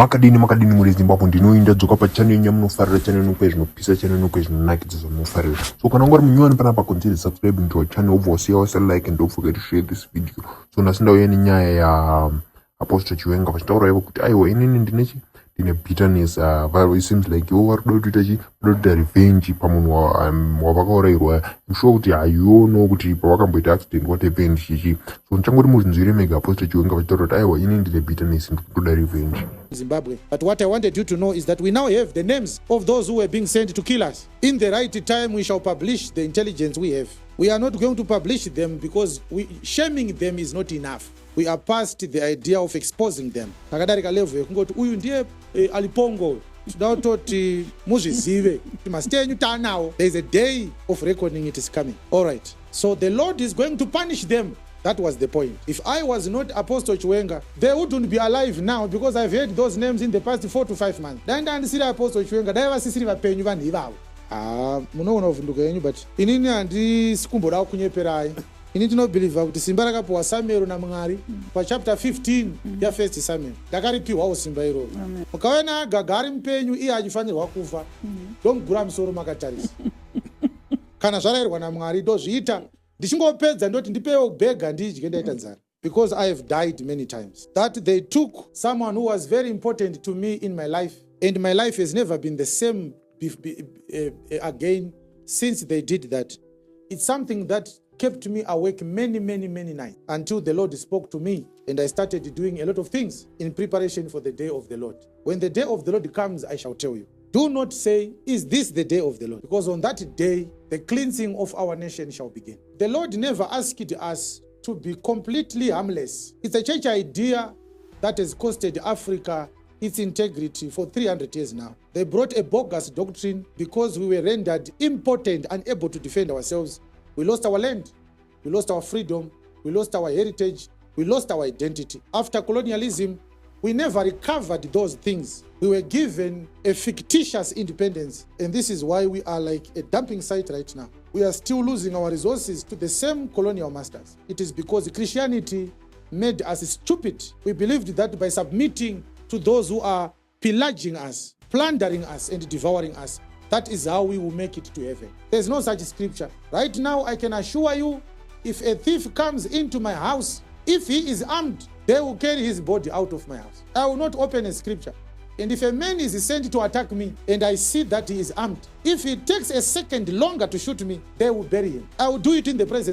makadini muri Zimbabwe ndinoinda dzoka pachannel nyamunofarira channel nokwe zvinopisa channel nokwe zvinonakidza zvamunofarira. So kana ungori munyowani panapa consider subscribing to our channel, obva wasiya like and don't forget to share this video. So nasindauya nenyaya ya Apostle Chiwenga vachitaura ivo kuti aiwa inini ndine bitterness. It seems like ivo vari kuda kuita revenge pamunhu wavakaurayirwa. I'm sure kuti you know kuti pavakamboita accident what happened chichi. So ndichangoti muzvinzwire mega Apostle Chiwenga vachitaura kuti aiwa inini ndine bitterness ndikuda revenge. Zimbabwe. But what I wanted you to know is that we now have the names of those who were being sent to kill us. In the right time, we shall publish the intelligence we have. We are not going to publish them because shaming them is not enough. We are past the idea of exposing them. Takadarika level yekungoti uyu ndiye alipongo. Toti muzvizive. Mastenyu tanawo. There is a day of reckoning it is coming. All right. So the Lord is going to punish them. That was the point. If I was not Apostle Chiwenga, they wouldn't be alive now because I've heard those names in the past 4 to 5 months. Ndandisira Apostle Chiwenga, daivasisiri vapenyu vanhu ivavo. Munoona kuvhunduka yenyu, but inini handisikumboda kunyeperai. Inini tinobhilivha kuti simba rakapiwa Samuel naMwari pachapter 15 yaFirst Samuel. Ndakaripiwawo simba iroro. Mukaona Agaga ari mupenyu iye achifanirwa kufa. Ndomugura musoro makatarisa. Kana zvarayirwa naMwari ndozviita. Ndichingopedza ndoti ndipewo bhega ndidye ndaita nzara. Because I have died many times. That they took someone who was very important to me in my life. And my life has never been the same again since they did that. It's something that kept me awake many nights until the Lord spoke to me and I started doing a lot of things in preparation for the day of the Lord. When the day of the Lord comes, I shall tell you. Do not say, is this the day of the Lord? Because on that day, the cleansing of our nation shall begin. The Lord never asked us to be completely harmless. It's a church idea that has costed Africa its integrity for 300 years now. They brought a bogus doctrine because we were rendered impotent, unable to defend ourselves. We lost our land, we lost our freedom, we lost our heritage, we lost our identity. After colonialism, we never recovered those things. We were given a fictitious independence, and this is why we are like a dumping site right now. We are still losing our resources to the same colonial masters. It is because Christianity made us stupid. We believed that by submitting to those who are pillaging us, plundering us, and devouring us, that is how we will make it to heaven. There's no such scripture. Right now, I can assure you, if a thief comes into my house, if he is armed, they will carry his body out of my house. I will not open a scripture. And if a man is sent to attack me and I see that he is armed, if he takes a second longer to shoot me, they will bury him. I will do it in the presence